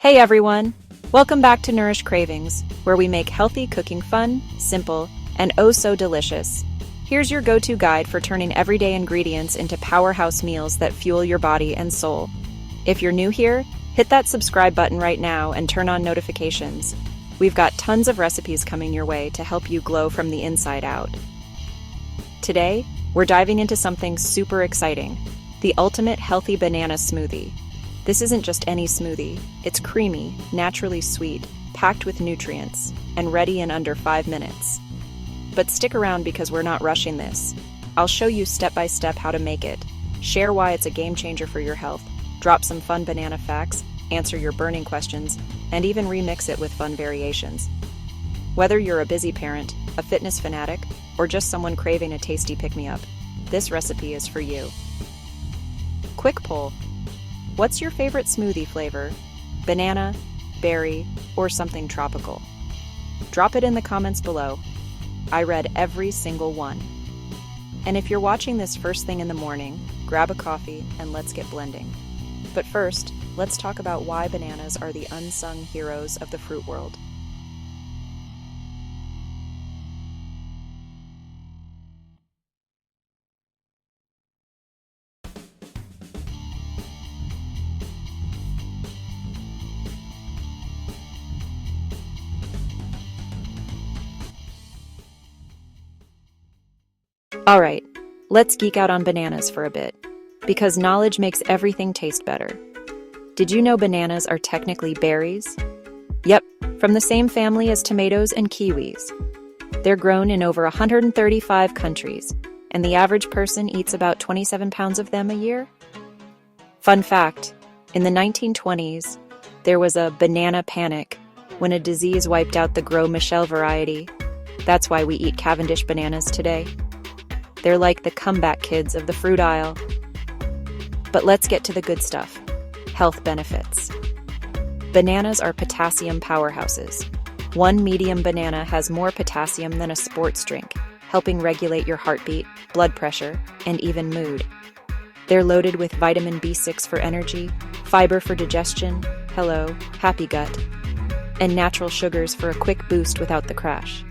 Hey everyone! Welcome back to Nourish Cravings, where we make healthy cooking fun, simple, and oh so delicious. Here's your go-to guide for turning everyday ingredients into powerhouse meals that fuel your body and soul. If you're new here, hit that subscribe button right now and turn on notifications. We've got tons of recipes coming your way to help you glow from the inside out. Today, we're diving into something super exciting, the ultimate healthy banana smoothie. This isn't just any smoothie. It's creamy, naturally sweet, packed with nutrients, and ready in under 5 minutes. But stick around because we're not rushing this. I'll show you step by step how to make it, share why it's a game changer for your health, drop some fun banana facts, answer your burning questions, and even remix it with fun variations. Whether you're a busy parent, a fitness fanatic, or just someone craving a tasty pick-me-up, this recipe is for you. Quick poll. What's your favorite smoothie flavor? Banana, berry, or something tropical? Drop it in the comments below. I read every single one. And if you're watching this first thing in the morning, grab a coffee and let's get blending. But first, let's talk about why bananas are the unsung heroes of the fruit world. Alright, let's geek out on bananas for a bit, because knowledge makes everything taste better. Did you know bananas are technically berries? Yep, from the same family as tomatoes and kiwis. They're grown in over 135 countries, and the average person eats about 27 pounds of them a year. Fun fact, in the 1920s, there was a banana panic when a disease wiped out the Gros Michel variety. That's why we eat Cavendish bananas today. They're like the comeback kids of the fruit aisle. But let's get to the good stuff. Health benefits. Bananas are potassium powerhouses. One medium banana has more potassium than a sports drink, helping regulate your heartbeat, blood pressure, and even mood. They're loaded with vitamin B6 for energy, fiber for digestion, hello, happy gut, and natural sugars for a quick boost without the crash.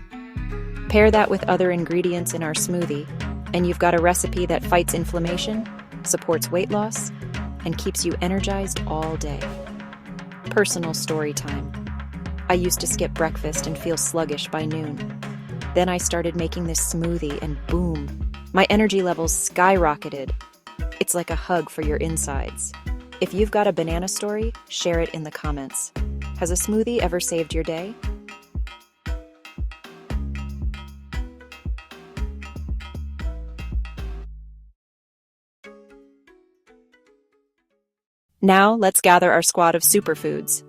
Pair that with other ingredients in our smoothie, and you've got a recipe that fights inflammation, supports weight loss, and keeps you energized all day. Personal story time. I used to skip breakfast and feel sluggish by noon. Then I started making this smoothie and boom, my energy levels skyrocketed. It's like a hug for your insides. If you've got a banana story, share it in the comments. Has a smoothie ever saved your day? Now, let's gather our squad of superfoods.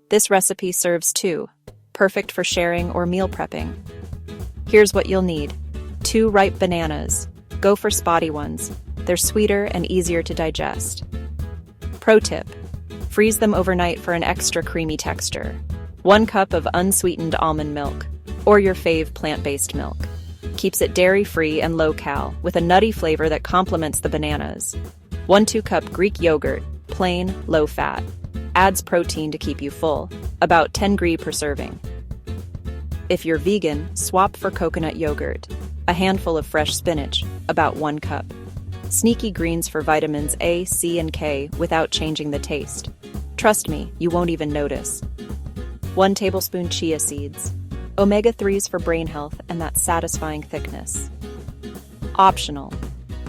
This recipe serves 2, perfect for sharing or meal prepping. Here's what you'll need. 2 ripe bananas. Go for spotty ones. They're sweeter and easier to digest. Pro tip: freeze them overnight for an extra creamy texture. 1 cup of unsweetened almond milk, or your fave plant-based milk. Keeps it dairy-free and low-cal, with a nutty flavor that complements the bananas. 1 2-cup Greek yogurt, plain, low-fat. Adds protein to keep you full, about 10 grams per serving. If you're vegan, swap for coconut yogurt. A handful of fresh spinach, about 1 cup. Sneaky greens for vitamins A, C, and K without changing the taste. Trust me, you won't even notice. 1 tablespoon chia seeds. Omega-3s for brain health and that satisfying thickness. Optional.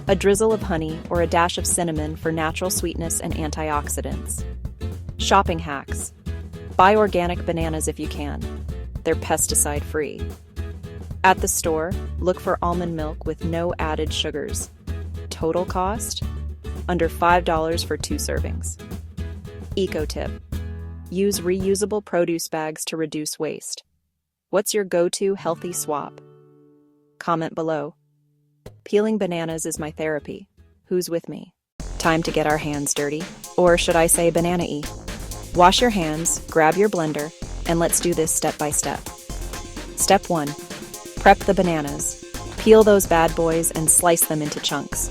A drizzle of honey or a dash of cinnamon for natural sweetness and antioxidants. Shopping hacks. Buy organic bananas if you can. They're pesticide-free. At the store, look for almond milk with no added sugars. Total cost? Under $5 for 2 servings. Eco tip. Use reusable produce bags to reduce waste. What's your go-to healthy swap? Comment below. Peeling bananas is my therapy. Who's with me? Time to get our hands dirty. Or should I say banana-y? Wash your hands, grab your blender, and let's do this step by step. Step 1. Prep the bananas. Peel those bad boys and slice them into chunks.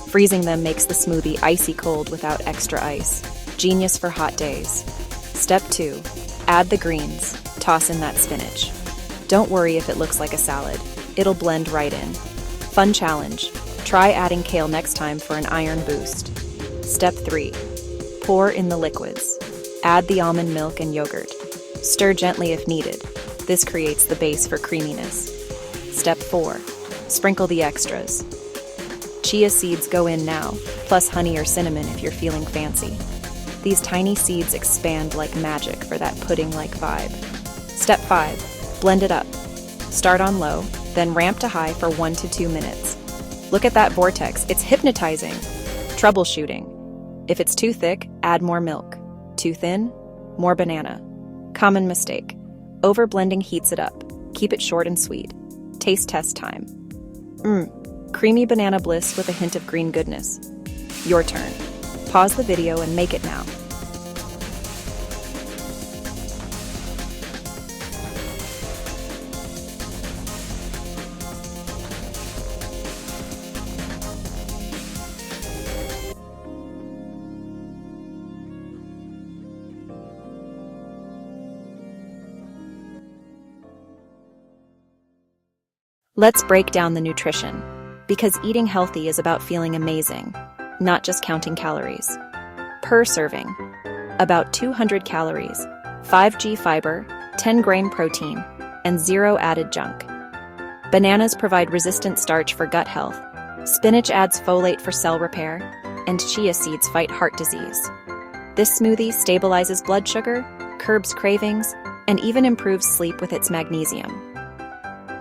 Freezing them makes the smoothie icy cold without extra ice. Genius for hot days. Step 2. Add the greens. Toss in that spinach. Don't worry if it looks like a salad. It'll blend right in. Fun challenge. Try adding kale next time for an iron boost. Step 3. Pour in the liquids. Add the almond milk and yogurt. Stir gently if needed. This creates the base for creaminess. Step 4. Sprinkle the extras. Chia seeds go in now, plus honey or cinnamon if you're feeling fancy. These tiny seeds expand like magic for that pudding-like vibe. Step 5. Blend it up. Start on low, then ramp to high for 1 to 2 minutes. Look at that vortex, it's hypnotizing. Troubleshooting. If it's too thick, add more milk. Too thin, more banana. Common mistake. Over-blending heats it up. Keep it short and sweet. Taste test time. Creamy banana bliss with a hint of green goodness. Your turn. Pause the video and make it now. Let's break down the nutrition, because eating healthy is about feeling amazing, not just counting calories. Per serving, about 200 calories, 5g fiber, 10 grain protein, and 0 added junk. Bananas provide resistant starch for gut health, spinach adds folate for cell repair, and chia seeds fight heart disease. This smoothie stabilizes blood sugar, curbs cravings, and even improves sleep with its magnesium.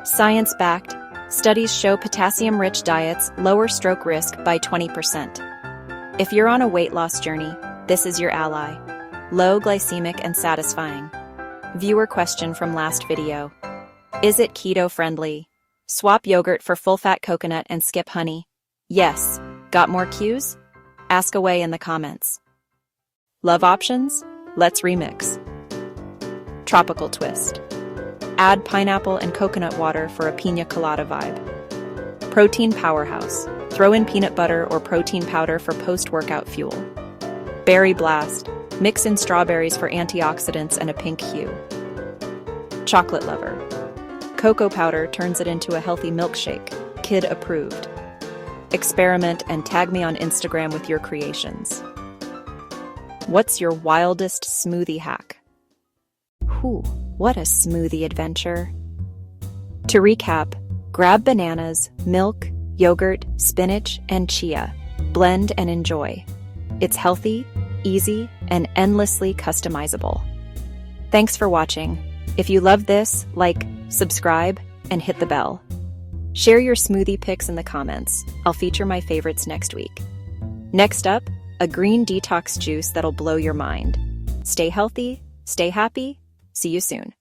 Science-backed, studies show potassium-rich diets lower stroke risk by 20%. If you're on a weight loss journey, this is your ally. Low glycemic and satisfying. Viewer question from last video. Is it keto-friendly? Swap yogurt for full-fat coconut and skip honey. Yes. Got more cues? Ask away in the comments. Love options? Let's remix. Tropical twist. Add pineapple and coconut water for a piña colada vibe. Protein powerhouse. Throw in peanut butter or protein powder for post-workout fuel. Berry blast. Mix in strawberries for antioxidants and a pink hue. Chocolate lover. Cocoa powder turns it into a healthy milkshake. Kid approved. Experiment and tag me on Instagram with your creations. What's your wildest smoothie hack? What a smoothie adventure. To recap, grab bananas, milk, yogurt, spinach, and chia. Blend and enjoy. It's healthy, easy, and endlessly customizable. Thanks for watching. If you love this, like, subscribe, and hit the bell. Share your smoothie pics in the comments. I'll feature my favorites next week. Next up, a green detox juice that'll blow your mind. Stay healthy, stay happy. See you soon.